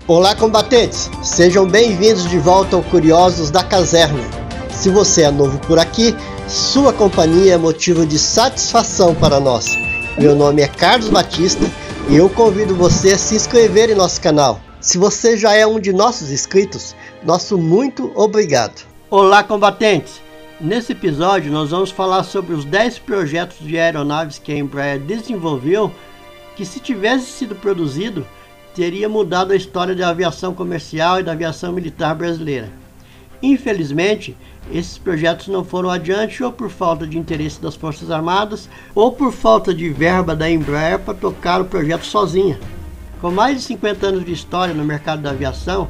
Olá, combatentes! Sejam bem-vindos de volta ao Curiosos da Caserna. Se você é novo por aqui, sua companhia é motivo de satisfação para nós. Meu nome é Carlos Batista e eu convido você a se inscrever em nosso canal. Se você já é um de nossos inscritos, nosso muito obrigado. Olá, combatentes! Nesse episódio nós vamos falar sobre os 10 projetos de aeronaves que a Embraer desenvolveu que, se tivesse sido produzido, teria mudado a história da aviação comercial e da aviação militar brasileira. Infelizmente, esses projetos não foram adiante, ou por falta de interesse das Forças Armadas, ou por falta de verba da Embraer para tocar o projeto sozinha. Com mais de 50 anos de história no mercado da aviação,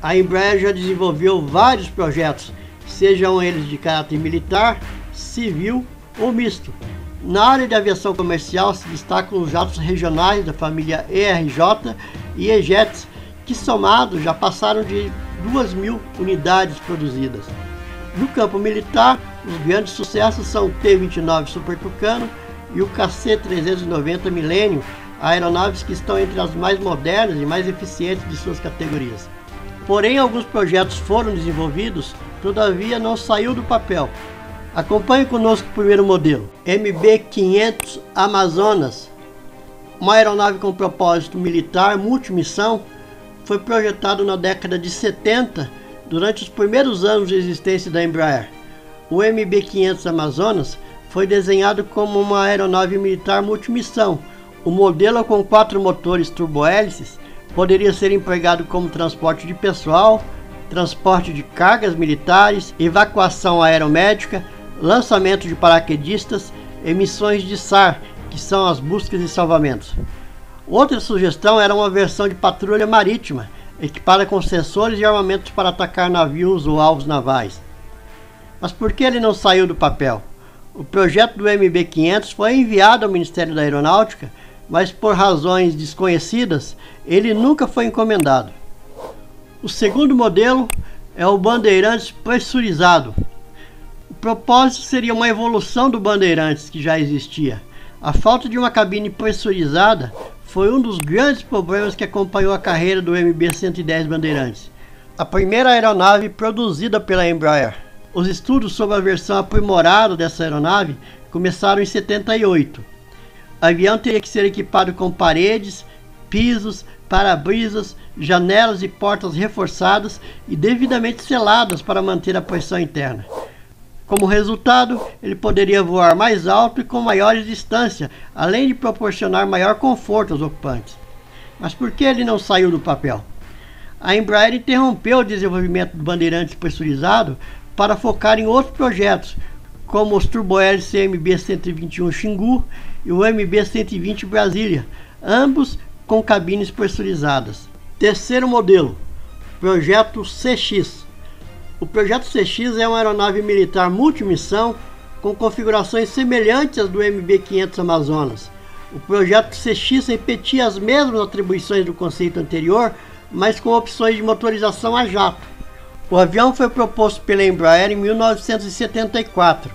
a Embraer já desenvolveu vários projetos, sejam eles de caráter militar, civil ou misto. Na área de aviação comercial se destacam os jatos regionais da família ERJ e E-Jets, que somados já passaram de 2.000 unidades produzidas. No campo militar, os grandes sucessos são o T-29 Super Tucano e o KC-390 Millennium, aeronaves que estão entre as mais modernas e mais eficientes de suas categorias. Porém, alguns projetos foram desenvolvidos, todavia não saiu do papel. Acompanhe conosco o primeiro modelo, MB-500 Amazonas. Uma aeronave com propósito militar multimissão, foi projetado na década de 70, durante os primeiros anos de existência da Embraer. O MB-500 Amazonas foi desenhado como uma aeronave militar multimissão. O modelo, com 4 motores turbohélices, poderia ser empregado como transporte de pessoal, transporte de cargas militares, evacuação aeromédica, lançamento de paraquedistas e missões de SAR, que são as buscas e salvamentos. Outra sugestão era uma versão de patrulha marítima, equipada com sensores e armamentos para atacar navios ou alvos navais. Mas por que ele não saiu do papel? O projeto do MB-500 foi enviado ao Ministério da Aeronáutica, mas por razões desconhecidas, ele nunca foi encomendado. O segundo modelo é o Bandeirantes pressurizado. O propósito seria uma evolução do Bandeirantes que já existia. A falta de uma cabine pressurizada foi um dos grandes problemas que acompanhou a carreira do MB-110 Bandeirantes, a primeira aeronave produzida pela Embraer. Os estudos sobre a versão aprimorada dessa aeronave começaram em 78. O avião teria que ser equipado com paredes, pisos, para-brisas, janelas e portas reforçadas e devidamente seladas para manter a pressão interna. Como resultado, ele poderia voar mais alto e com maiores distâncias, além de proporcionar maior conforto aos ocupantes. Mas por que ele não saiu do papel? A Embraer interrompeu o desenvolvimento do Bandeirantes pressurizado para focar em outros projetos, como os turbohélices MB-121 Xingu e o MB-120 Brasília, ambos com cabines pressurizadas. Terceiro modelo, Projeto CX. O Projeto CX é uma aeronave militar multimissão com configurações semelhantes às do MB-500 Amazonas. O Projeto CX repetia as mesmas atribuições do conceito anterior, mas com opções de motorização a jato. O avião foi proposto pela Embraer em 1974.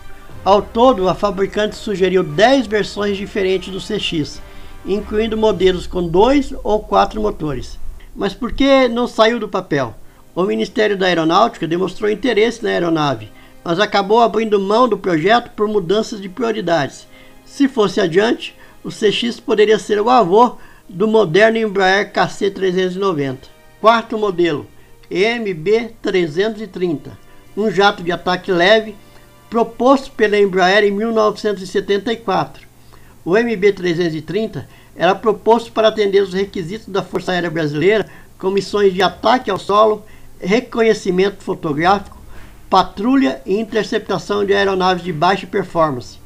Ao todo, a fabricante sugeriu 10 versões diferentes do CX, incluindo modelos com 2 ou 4 motores. Mas por que não saiu do papel? O Ministério da Aeronáutica demonstrou interesse na aeronave, mas acabou abrindo mão do projeto por mudanças de prioridades. Se fosse adiante, o CX poderia ser o avô do moderno Embraer KC-390. Quarto modelo, MB-330, um jato de ataque leve proposto pela Embraer em 1974. O MB-330 era proposto para atender os requisitos da Força Aérea Brasileira, com missões de ataque ao solo, reconhecimento fotográfico, patrulha e interceptação de aeronaves de baixa performance.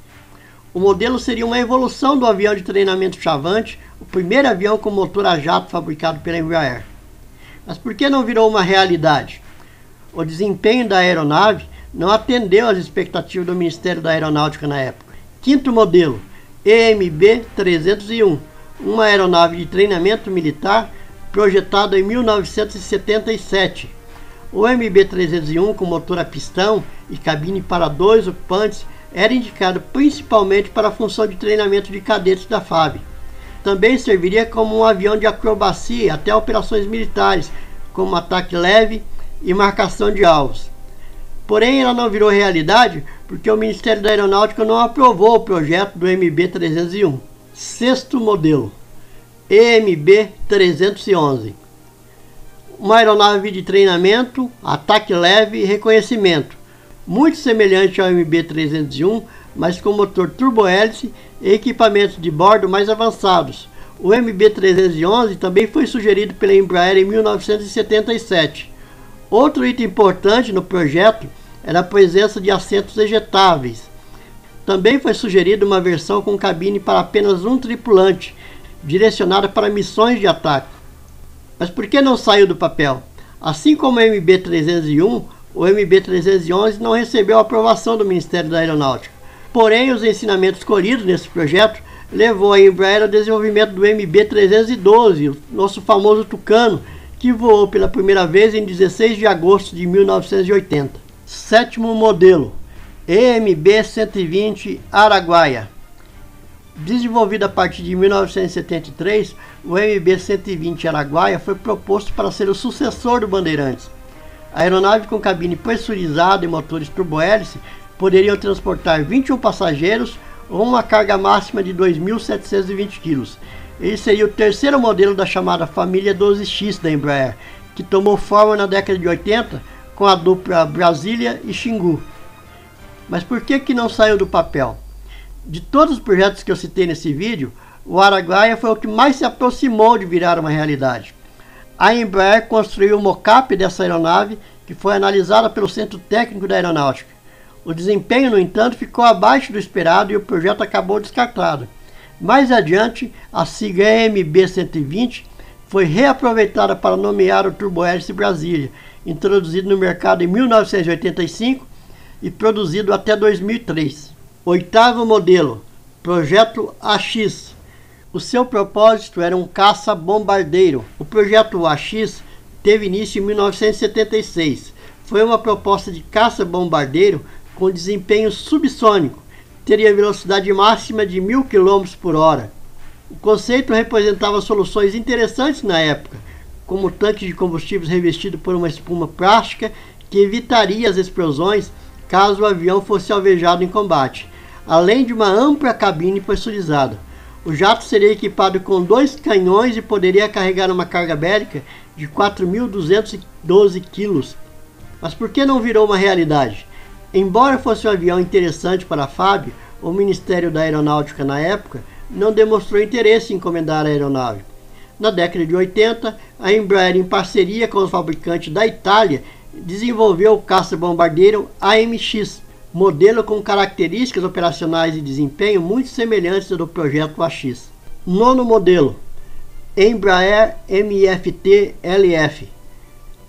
O modelo seria uma evolução do avião de treinamento Chavante, o primeiro avião com motor a jato fabricado pela Embraer. Mas por que não virou uma realidade? O desempenho da aeronave não atendeu às expectativas do Ministério da Aeronáutica na época. Quinto modelo, EMB-301, uma aeronave de treinamento militar projetada em 1977. O MB-301, com motor a pistão e cabine para 2 ocupantes, era indicado principalmente para a função de treinamento de cadetes da FAB. Também serviria como um avião de acrobacia até operações militares, como ataque leve e marcação de alvos. Porém, ela não virou realidade porque o Ministério da Aeronáutica não aprovou o projeto do MB-301. Sexto modelo, EMB-311. Uma aeronave de treinamento, ataque leve e reconhecimento, muito semelhante ao MB-301, mas com motor turbohélice e equipamentos de bordo mais avançados. O MB-311 também foi sugerido pela Embraer em 1977. Outro item importante no projeto era a presença de assentos ejetáveis. Também foi sugerida uma versão com cabine para apenas um tripulante, direcionada para missões de ataque. Mas por que não saiu do papel? Assim como o MB-301, o MB-311 não recebeu a aprovação do Ministério da Aeronáutica. Porém, os ensinamentos colhidos nesse projeto levou a Embraer ao desenvolvimento do MB-312, o nosso famoso Tucano, que voou pela primeira vez em 16 de agosto de 1980. Sétimo modelo, EMB-120 Araguaia. Desenvolvido a partir de 1973, o MB-120 Araguaia foi proposto para ser o sucessor do Bandeirantes. A aeronave com cabine pressurizada e motores turbohélice poderiam transportar 21 passageiros ou uma carga máxima de 2.720 kg. Ele seria o terceiro modelo da chamada família 12X da Embraer, que tomou forma na década de 80 com a dupla Brasília e Xingu. Mas por que não saiu do papel? De todos os projetos que eu citei nesse vídeo, o Araguaia foi o que mais se aproximou de virar uma realidade. A Embraer construiu o mockup dessa aeronave, que foi analisada pelo Centro Técnico da Aeronáutica. O desempenho, no entanto, ficou abaixo do esperado e o projeto acabou descartado. Mais adiante, a sigla EMB-120 foi reaproveitada para nomear o turbohélice Brasília, introduzido no mercado em 1985 e produzido até 2003. Oitavo modelo, Projeto AX. O seu propósito era um caça-bombardeiro. O Projeto AX teve início em 1976. Foi uma proposta de caça-bombardeiro com desempenho subsônico. Teria velocidade máxima de 1.000 km por hora. O conceito representava soluções interessantes na época, como o tanque de combustíveis revestido por uma espuma plástica que evitaria as explosões caso o avião fosse alvejado em combate, além de uma ampla cabine pressurizada. O jato seria equipado com 2 canhões e poderia carregar uma carga bélica de 4.212 kg. Mas por que não virou uma realidade? Embora fosse um avião interessante para a FAB, o Ministério da Aeronáutica na época não demonstrou interesse em encomendar a aeronave. Na década de 80, a Embraer, em parceria com o fabricante da Itália, desenvolveu o caça-bombardeiro AMX, modelo com características operacionais e desempenho muito semelhantes ao do projeto AX. Nono modelo, Embraer MFT-LF.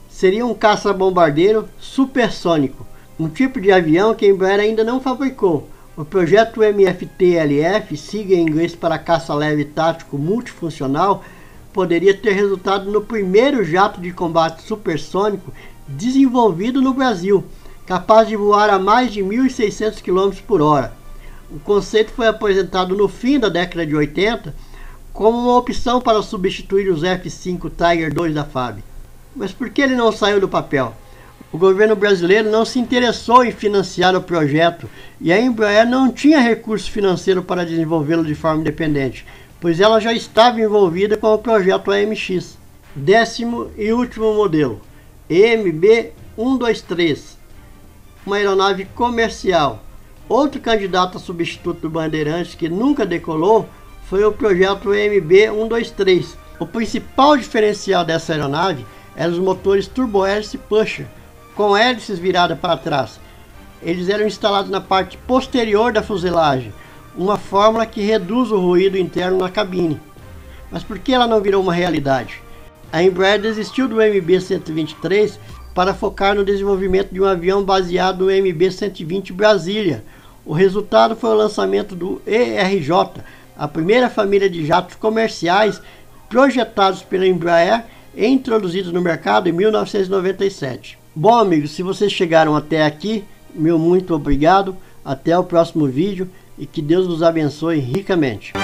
Seria um caça-bombardeiro supersônico, um tipo de avião que a Embraer ainda não fabricou. O projeto MFT-LF, sigla em inglês para caça leve tático multifuncional, poderia ter resultado no primeiro jato de combate supersônico desenvolvido no Brasil, capaz de voar a mais de 1.600 km por hora. O conceito foi apresentado no fim da década de 80 como uma opção para substituir os F-5 Tiger II da FAB. Mas por que ele não saiu do papel? O governo brasileiro não se interessou em financiar o projeto e a Embraer não tinha recurso financeiro para desenvolvê-lo de forma independente, pois ela já estava envolvida com o projeto AMX. Décimo e último modelo, EMB-123, uma aeronave comercial. Outro candidato a substituto do Bandeirantes que nunca decolou foi o projeto EMB-123. O principal diferencial dessa aeronave eram os motores turbohélice pusher, com hélices viradas para trás. Eles eram instalados na parte posterior da fuselagem, uma fórmula que reduz o ruído interno na cabine. Mas por que ela não virou uma realidade? A Embraer desistiu do MB-123 para focar no desenvolvimento de um avião baseado no MB-120 Brasília. O resultado foi o lançamento do ERJ, a primeira família de jatos comerciais projetados pela Embraer e introduzidos no mercado em 1997. Bom, amigos, se vocês chegaram até aqui, meu muito obrigado. Até o próximo vídeo e que Deus nos abençoe ricamente.